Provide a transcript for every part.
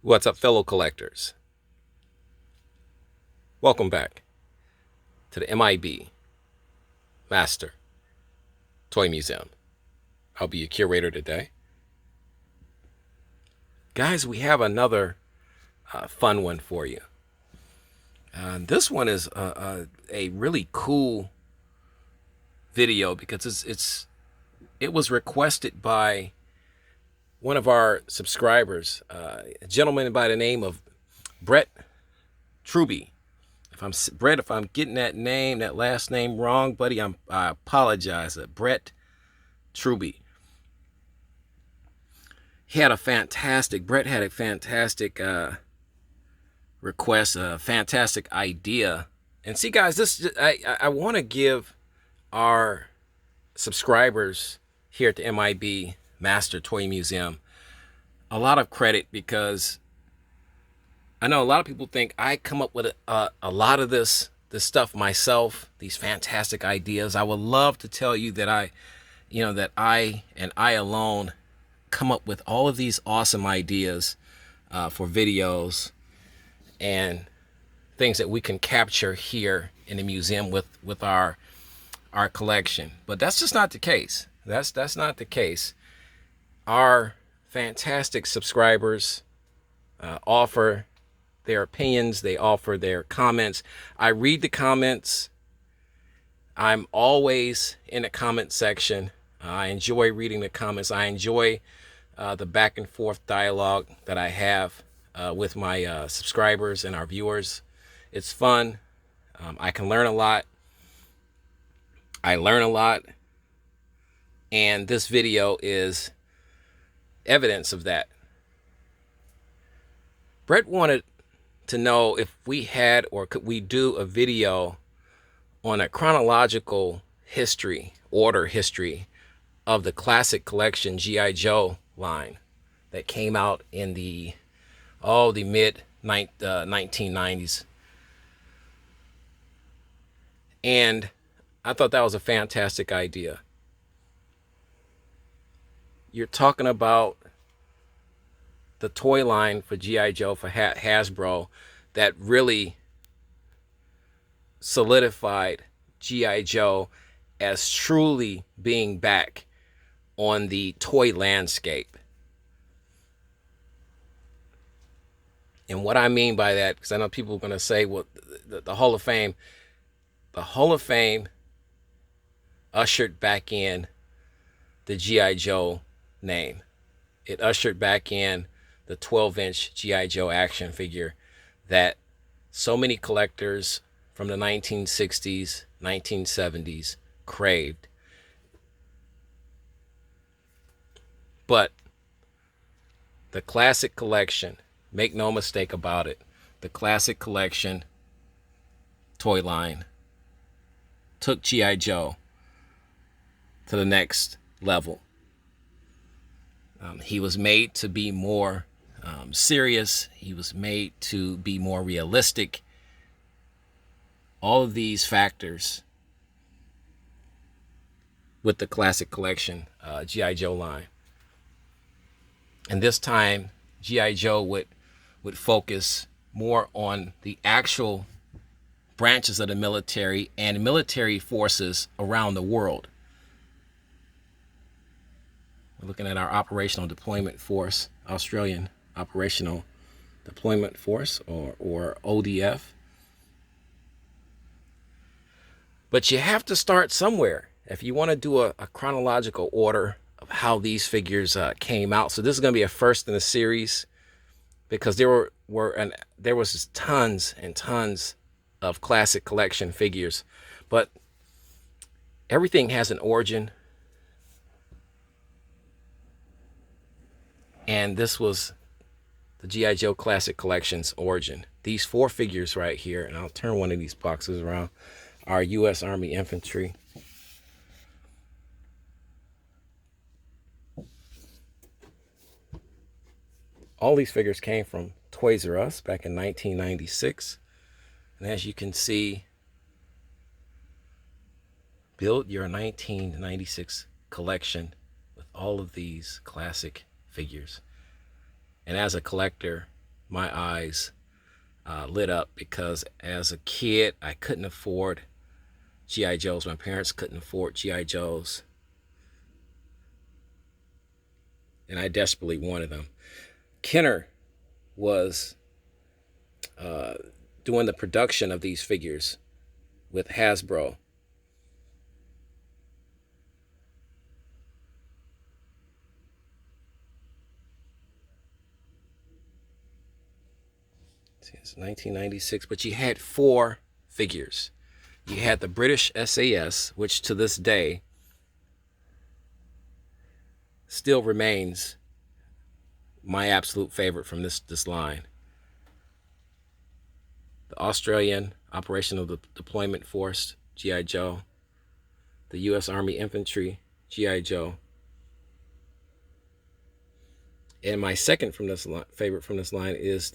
What's up, fellow collectors? Welcome back to the M.I.B. Master Toy Museum. I'll be your curator today. Guys, we have another fun one for you. This one is a really cool video because it was requested by one of our subscribers, a gentleman by the name of Brett Truby. If I'm getting that last name wrong, buddy, I apologize. Brett Truby. Brett had a fantastic request, a fantastic idea. And see, guys, I want to give our subscribers here at the M.I.B. Master Toy Museum a lot of credit, because I know a lot of people think I come up with a lot of this stuff myself, these fantastic ideas. I would love to tell you that I and I alone come up with all of these awesome ideas for videos and things that we can capture here in the museum with our collection. But that's just not the case. That's not the case. Our fantastic subscribers offer their opinions, they offer their comments. I read the comments. I'm always in the comment section. I enjoy reading the comments. I enjoy the back and forth dialogue that I have with my subscribers and our viewers. It's fun. I can learn a lot. I learn a lot. And this video is evidence of that. Brett wanted to know if we had, or could we do a video on a chronological order history of the classic collection G.I. Joe line that came out in the mid 1990s. And I thought that was a fantastic idea. You're talking about the toy line for G.I. Joe, for Hasbro, that really solidified G.I. Joe as truly being back on the toy landscape. And what I mean by that, because I know people are going to say, well, the Hall of Fame ushered back in the G.I. Joe name. It ushered back in the 12-inch G.I. Joe action figure that so many collectors from the 1960s, 1970s craved. But the classic collection, make no mistake about it, the classic collection toy line took G.I. Joe to the next level. He was made to be more serious. He was made to be more realistic. All of these factors with the classic collection G.I. Joe line. And this time, G.I. Joe would focus more on the actual branches of the military and military forces around the world. We're looking at our Operational Deployment Force, Australian Operational Deployment Force, or ODF. But you have to start somewhere if you want to do a chronological order of how these figures came out. So this is going to be a first in the series, because there was tons and tons of classic collection figures, but everything has an origin. And this was the G.I. Joe Classic Collection's origin. These 4 figures right here, and I'll turn one of these boxes around, are U.S. Army infantry. All these figures came from Toys R Us back in 1996. And as you can see, build your 1996 collection with all of these classic figures. And as a collector, my eyes lit up, because as a kid, I couldn't afford G.I. Joes. My parents couldn't afford G.I. Joes, and I desperately wanted them. Kenner was doing the production of these figures with Hasbro. It's 1996, but you had 4 figures. You had the British SAS, which to this day still remains my absolute favorite from this line. The Australian Operational Deployment Force, G.I. Joe. The U.S. Army Infantry, G.I. Joe. And my second favorite from this line is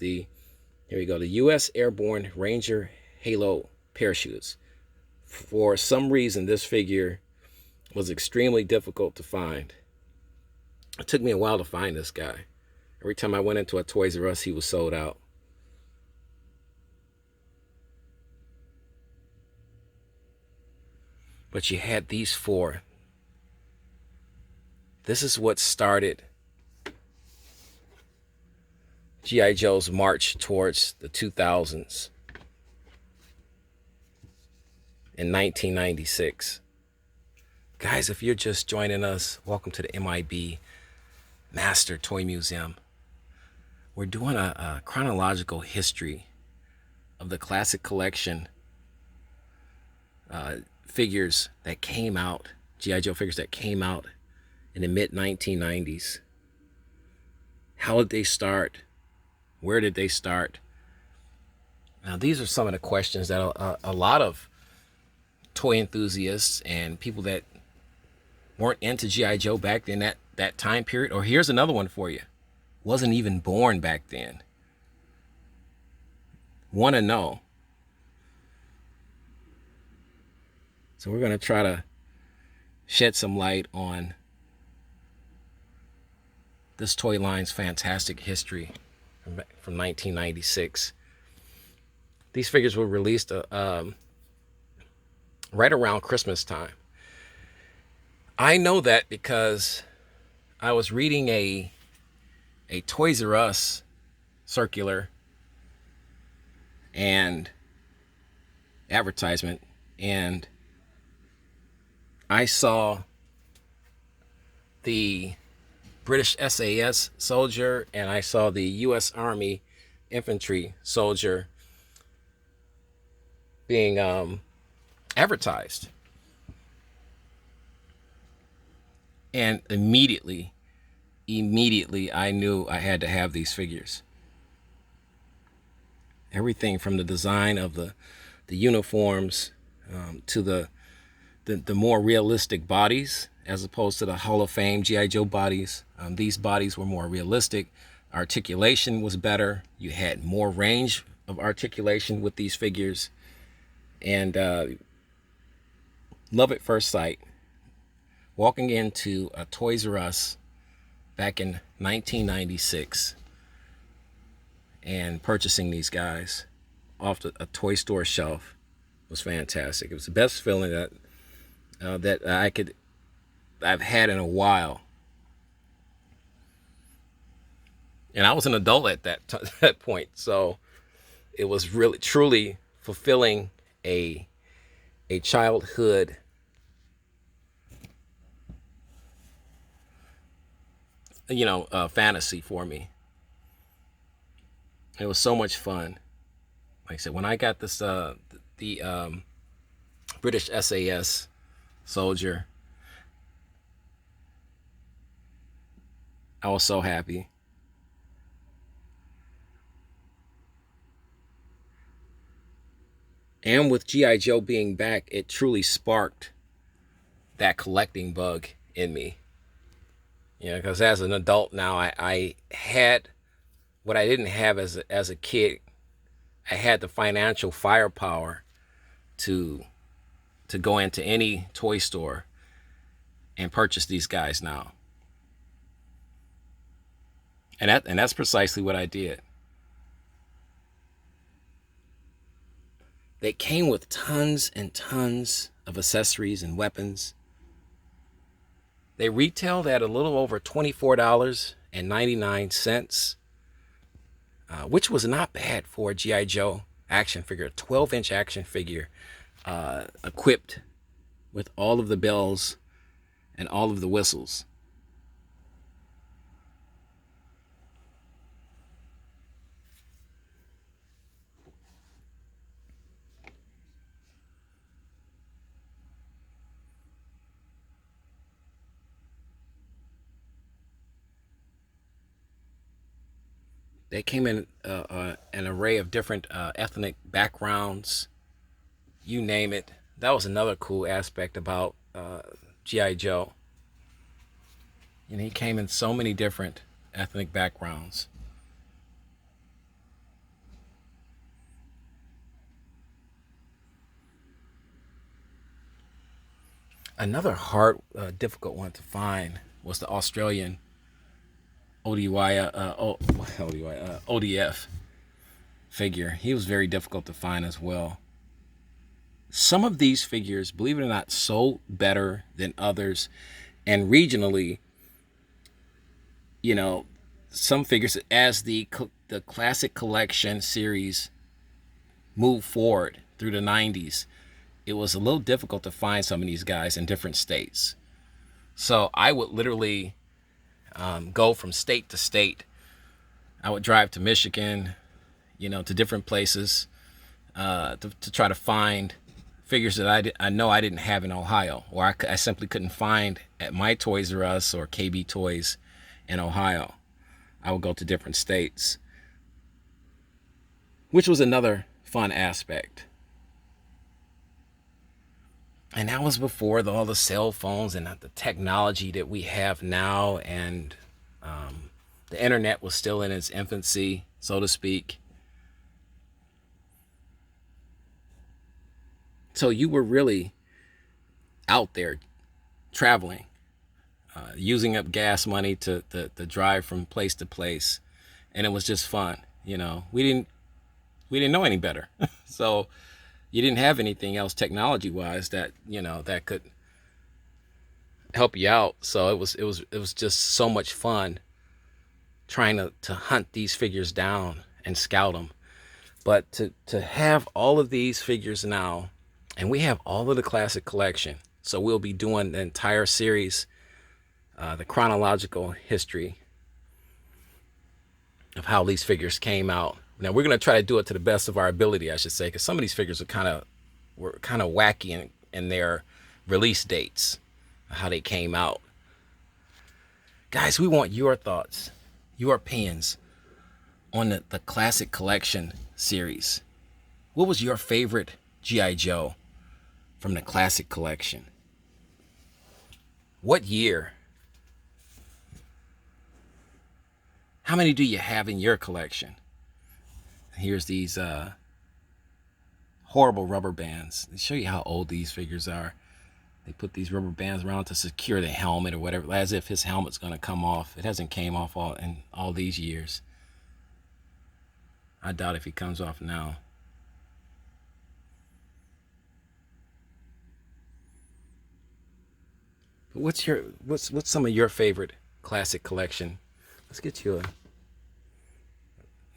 here we go, the U.S. Airborne Ranger Halo parachutes. For some reason, this figure was extremely difficult to find. It took me a while to find this guy. Every time I went into a Toys R Us, he was sold out. But you had these 4. This is what started G.I. Joe's march towards the 2000s in 1996. Guys, if you're just joining us, welcome to the M.I.B. Master Toy Museum. We're doing a chronological history of the classic collection figures that came out, G.I. Joe figures that came out in the mid-1990s. How did they start? Where did they start? Now, these are some of the questions that a lot of toy enthusiasts and people that weren't into G.I. Joe back then, that time period, or here's another one for you, wasn't even born back then, want to know. So we're going to try to shed some light on this toy line's fantastic history from 1996. These figures were released right around Christmas time. I know that because I was reading a Toys R Us circular and advertisement, and I saw the British SAS soldier and I saw the U.S. Army infantry soldier being advertised. And immediately I knew I had to have these figures. Everything from the design of the uniforms to the more realistic bodies, as opposed to the Hall of Fame G.I. Joe bodies. These bodies were more realistic. Articulation was better. You had more range of articulation with these figures. And love at first sight. Walking into a Toys R Us back in 1996 and purchasing these guys off a toy store shelf was fantastic. It was the best feeling that I've had in a while. And I was an adult at that point, so it was really truly fulfilling a childhood fantasy for me. It was so much fun. Like I said, when I got this the British SAS soldier, I was so happy. And with G.I. Joe being back, it truly sparked that collecting bug in me. Because as an adult now, I had what I didn't have as a kid. I had the financial firepower to go into any toy store and purchase these guys now. And that's precisely what I did. They came with tons and tons of accessories and weapons. They retailed at a little over $24.99, which was not bad for a G.I. Joe action figure, a 12-inch action figure, equipped with all of the bells and all of the whistles. They came in an array of different ethnic backgrounds, you name it. That was another cool aspect about G.I. Joe. And he came in so many different ethnic backgrounds. Another hard, difficult one to find was the Australian ODF figure. He was very difficult to find as well. Some of these figures, believe it or not, sold better than others. And regionally, some figures, as the classic collection series moved forward through the 90s, it was a little difficult to find some of these guys in different states. So I would literally go from state to state. I would drive to Michigan, to different places to try to find figures that I know I didn't have in Ohio, or I simply couldn't find at my Toys R Us or KB Toys in Ohio. I would go to different states, which was another fun aspect. And that was before all the cell phones and the technology that we have now, and the internet was still in its infancy, so to speak. So you were really out there traveling, using up gas money to drive from place to place, and it was just fun. We didn't know any better, so you didn't have anything else technology-wise that that could help you out. So it was just so much fun trying to hunt these figures down and scout them. But to have all of these figures now, and we have all of the classic collection, so we'll be doing the entire series, the chronological history of how these figures came out. Now we're going to try to do it to the best of our ability, I should say, because some of these figures were kind of wacky in their release dates, how they came out. Guys, we want your thoughts, your opinions on the classic collection series. What was your favorite G.I. Joe from the classic collection? What year? How many do you have in your collection? Here's these horrible rubber bands. They show you how old these figures are. They put these rubber bands around to secure the helmet or whatever, as if his helmet's going to come off. It hasn't came off in all these years. I doubt if he comes off now. But what's some of your favorite classic collection? Let's get you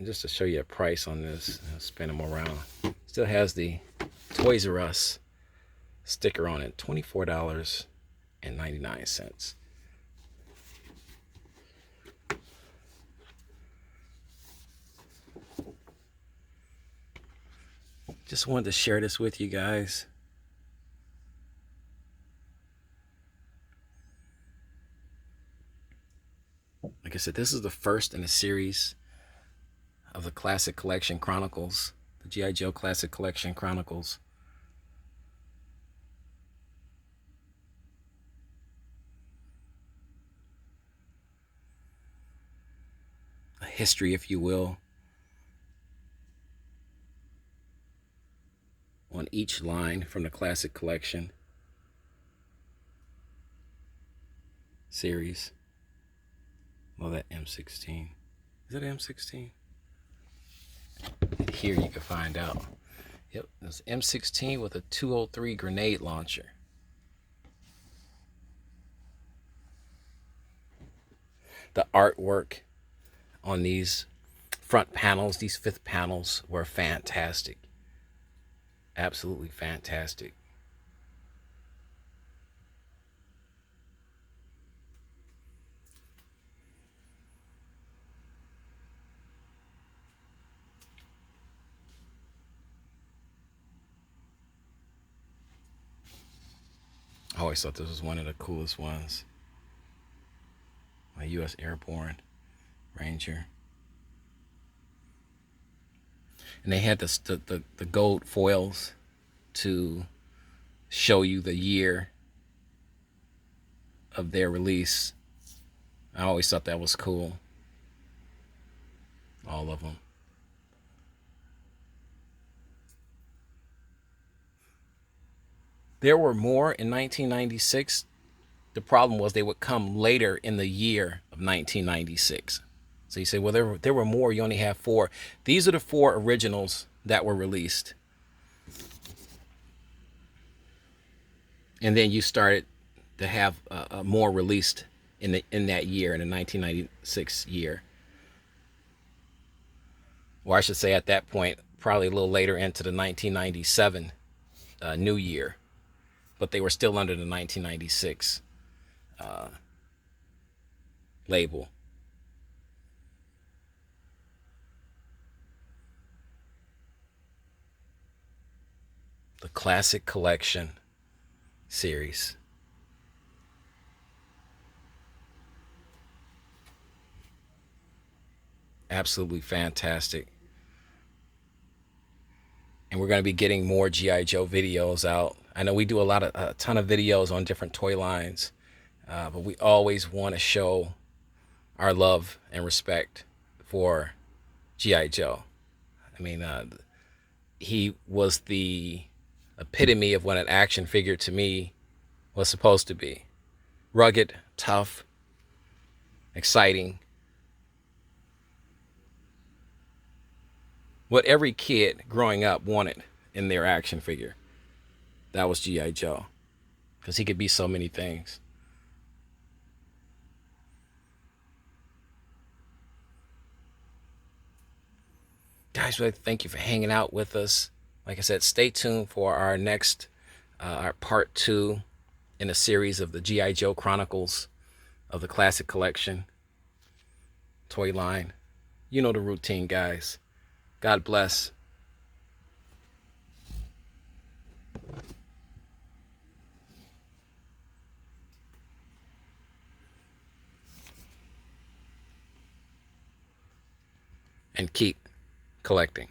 just to show you a price on this. I'll spin them around. Still has the Toys R Us sticker on it. $24.99. Just wanted to share this with you guys. Like I said, this is the first in a series of the Classic Collection Chronicles, the G.I. Joe Classic Collection Chronicles. A history, if you will, on each line from the Classic Collection series. Well, that M16. Is that M16? Here you can find out. Yep, it's M16 with a 203 grenade launcher. The artwork on these front panels, these fifth panels, were fantastic. Absolutely fantastic. I always thought this was one of the coolest ones. A U.S. Airborne Ranger. And they had the gold foils to show you the year of their release. I always thought that was cool. All of them. There were more in 1996. The problem was they would come later in the year of 1996. So you say, well, there were more. You only have 4. These are the 4 originals that were released. And then you started to have more released in that year, in the 1996 year. Or I should say at that point, probably a little later into the 1997 new year. But they were still under the 1996 label. The Classic Collection series. Absolutely fantastic. And we're going to be getting more G.I. Joe videos out. I know we do a ton of videos on different toy lines, but we always want to show our love and respect for G.I. Joe. I mean, he was the epitome of what an action figure to me was supposed to be. Rugged, tough, exciting. What every kid growing up wanted in their action figure. That was G.I. Joe. Because he could be so many things. Guys, really thank you for hanging out with us. Like I said, stay tuned for our next, our part 2 in a series of the G.I. Joe Chronicles of the Classic Collection toy line. You know the routine, guys. God bless. And keep collecting.